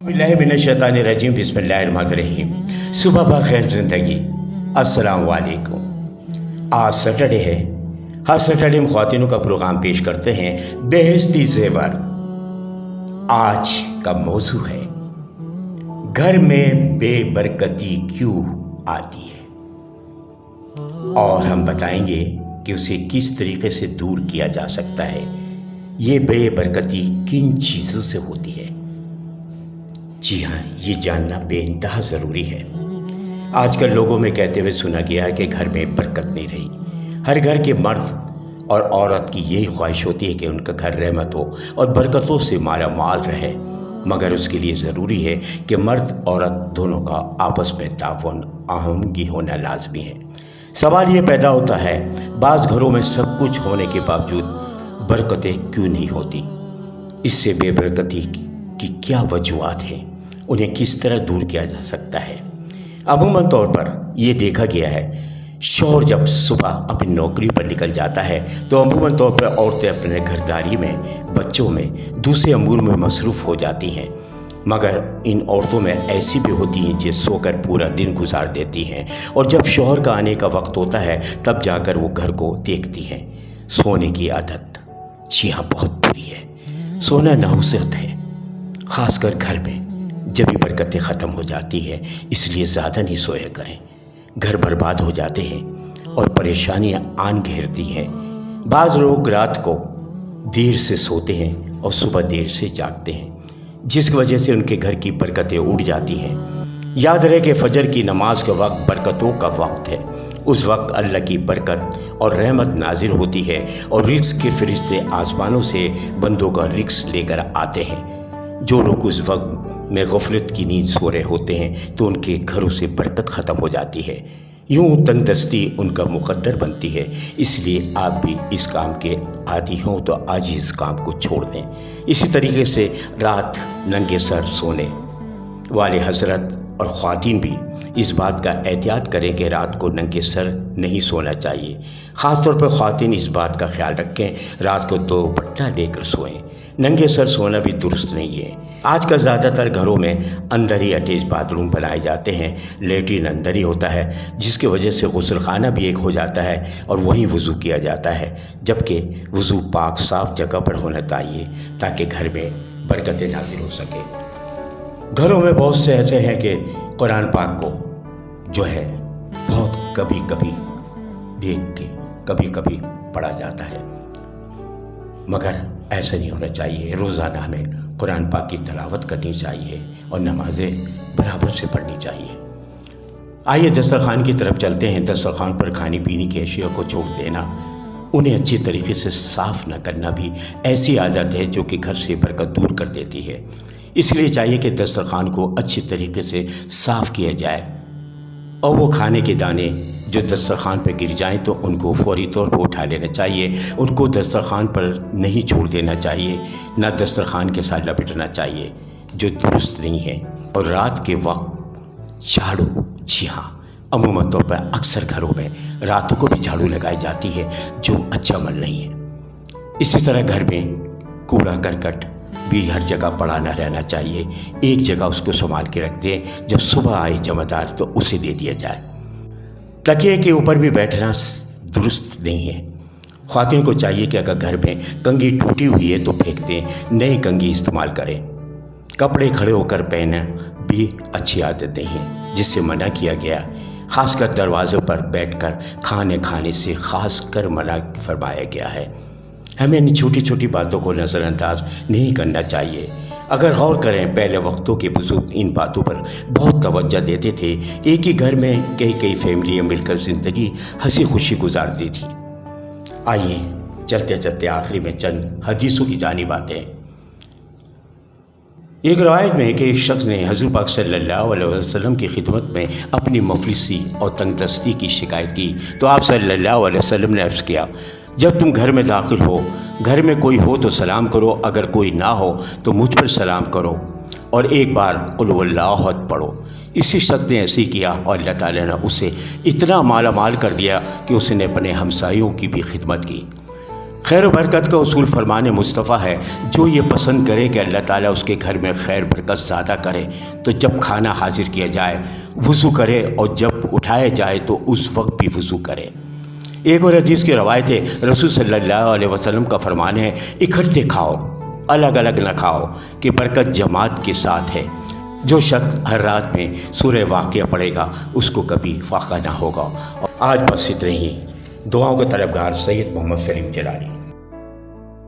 बिस्मिल्लाहिर्रहमानिर्रहीम बिस्मिल्लाहिर्रहमानिर्रहीम। सुबह बखैर ज़िंदगी, अस्सलाम वालेकुम। आज सैटरडे है। हर सैटरडे हम ख़वातीनों का प्रोग्राम पेश करते हैं बेहिस्ती ज़ेवर। आज का मौजू है घर में बेबरकती क्यों आती है, और हम बताएंगे कि उसे किस तरीके से दूर किया जा सकता है। ये बेबरकती किन चीज़ों से होती है। जी हाँ, ये जानना बेइंतहा ज़रूरी है। आजकल लोगों में कहते हुए सुना गया है कि घर में बरकत नहीं रही। हर घर के मर्द और औरत की यही ख्वाहिश होती है कि उनका घर रहमत हो और बरकतों से माला माल रहे, मगर उसके लिए ज़रूरी है कि मर्द औरत दोनों का आपस में ताउन आहंगी होना लाजमी है। सवाल ये पैदा होता है, बाज़ घरों में सब कुछ होने के बावजूद बरकतें क्यों नहीं होती। इससे बेबरकती की क्या वजूहात हैं, उन्हें किस तरह दूर किया जा सकता है। अमूमन तौर पर यह देखा गया है, शौहर जब सुबह अपनी नौकरी पर निकल जाता है तो अमूमन तौर पर औरतें अपने घरदारी में, बच्चों में, दूसरे अमूर में मसरूफ़ हो जाती हैं। मगर इन औरतों में ऐसी भी होती हैं जो सोकर पूरा दिन गुजार देती हैं, और जब शौहर का आने का वक्त होता है तब जाकर वो घर को देखती हैं। सोने की आदत, जी हाँ, बहुत बुरी है। सोना नहुसत है, ख़ासकर घर में जब भी बरकतें ख़त्म हो जाती है, इसलिए ज़्यादा नहीं सोया करें। घर बर्बाद हो जाते हैं और परेशानियां आन घेरती हैं। बाज़ लोग रात को देर से सोते हैं और सुबह देर से जागते हैं, जिसकी वजह से उनके घर की बरकतें उड़ जाती हैं। याद रहे कि फजर की नमाज का वक्त बरकतों का वक्त है। उस वक्त अल्लाह की बरकत और रहमत नाजिल होती है और रिज़्क़ के फरिश्ते आसमानों से बंदों का रिज़्क़ लेकर आते हैं। जो लोग उस वक्त में गफलत की नींद सो रहे होते हैं तो उनके घरों से बरकत ख़त्म हो जाती है। यूँ तंगदस्ती उनका मुक़द्दर बनती है। इसलिए आप भी इस काम के आदी हों तो आज ही इस काम को छोड़ दें। इसी तरीके से रात नंगे सर सोने वाले हज़रत और ख़वातीन भी इस बात का एहतियात करें कि रात को नंगे सर नहीं सोना चाहिए। ख़ास तौर पर ख़वातीन इस बात का ख्याल रखें, रात को दुपट्टा लेकर सोएं। नंगे सर सोना भी दुरुस्त नहीं है। आज का ज़्यादातर घरों में अंदर ही अटैच बाथरूम बनाए जाते हैं। लेट्रिन अंदर ही होता है, जिसकी वजह से गुस्लखाना भी एक हो जाता है और वहीं वज़ू किया जाता है, जबकि वज़ू पाक साफ़ जगह पर होना चाहिए ताकि घर में बरकतें नाज़िल हो सके। घरों में बहुत से ऐसे हैं कि कुरान पाक को जो है बहुत कभी कभी देख के कभी कभी पढ़ा जाता है, मगर ऐसा नहीं होना चाहिए। रोज़ाना हमें कुरान पाक की तिलावत करनी चाहिए और नमाज़ें बराबर से पढ़नी चाहिए। आइए दस्तरखान की तरफ चलते हैं। दस्तरखान पर खाने पीने की अशिया को छोड़ देना, उन्हें अच्छी तरीके से साफ़ न करना भी ऐसी आदत है जो कि घर से बरकत दूर कर देती है। इसलिए चाहिए कि दस्तरखान को अच्छी तरीके से साफ़ किया जाए और वो खाने के दाने जो दस्तरखान पर गिर जाएं तो उनको फौरी तौर पर उठा लेना चाहिए। उनको दस्तरखान पर नहीं छोड़ देना चाहिए, ना दस्तरखान के साथ लपेटना चाहिए, जो दुरुस्त नहीं है। और रात के वक्त झाड़ू, जी हाँ, अमूमन तौर पर अक्सर घरों में रातों को भी झाड़ू लगाई जाती है, जो अच्छा अमल नहीं है। इसी तरह घर में कूड़ा करकट भी हर जगह पड़ा न रहना चाहिए। एक जगह उसको संभाल के रख दें, जब सुबह आए जमादार तो उसे दे दिया जाए। तकिए के ऊपर भी बैठना दुरुस्त नहीं है। ख़वातीन को चाहिए कि अगर घर में कंघी टूटी हुई है तो फेंक दें, नई कंघी इस्तेमाल करें। कपड़े खड़े होकर पहनना भी अच्छी आदत नहीं है, जिससे मना किया गया। ख़ासकर दरवाज़ों पर बैठकर खाने खाने से ख़ासकर मना फरमाया गया है। हमें इन छोटी छोटी बातों को नज़रअंदाज नहीं करना चाहिए। अगर गौर करें, पहले वक्तों के बुज़ुर्ग इन बातों पर बहुत तवज्जो देते थे। एक ही घर में कई कई फैमिलियाँ मिलकर ज़िंदगी हंसी खुशी गुजारती थी। आइए चलते चलते आखिरी में चंद हदीसों की जानिब आते हैं। एक रवायत में कि एक शख्स ने हुज़ूर पाक सल्लल्लाहु अलैहि वसल्लम की खिदमत में अपनी मुफलिसी और तंगदस्ती की शिकायत की तो आप सल्लल्लाहु अलैहि वसल्लम ने अर्ज़ किया, जब तुम घर में दाखिल हो, घर में कोई हो तो सलाम करो, अगर कोई ना हो तो मुझ पर सलाम करो और एक बार कुल वल्लाहु अहद पढ़ो। इसी शख्स ने ऐसे ही किया और अल्लाह ताला ने उसे इतना माला माल कर दिया कि उसने अपने हमसायों की भी खिदमत की। خیر و برکت کا اصول فرمان مصطفیٰ ہے، جو یہ پسند کرے کہ اللہ تعالیٰ اس کے گھر میں خیر برکت زیادہ کرے تو جب کھانا حاضر کیا جائے وضو کرے، اور جب اٹھایا جائے تو اس وقت بھی وضو کرے۔ ایک اور حدیث کی روایت ہے، رسول صلی اللہ علیہ وسلم کا فرمان ہے، اکٹھے کھاؤ، الگ الگ نہ کھاؤ، کہ برکت جماعت کے ساتھ ہے۔ جو شخص ہر رات میں سورہ واقعہ پڑھے گا اس کو کبھی فاقہ نہ ہوگا۔ آج بس اتنے ہی۔ دعاؤں کا طلبگار سید محمد سلیم جلالی۔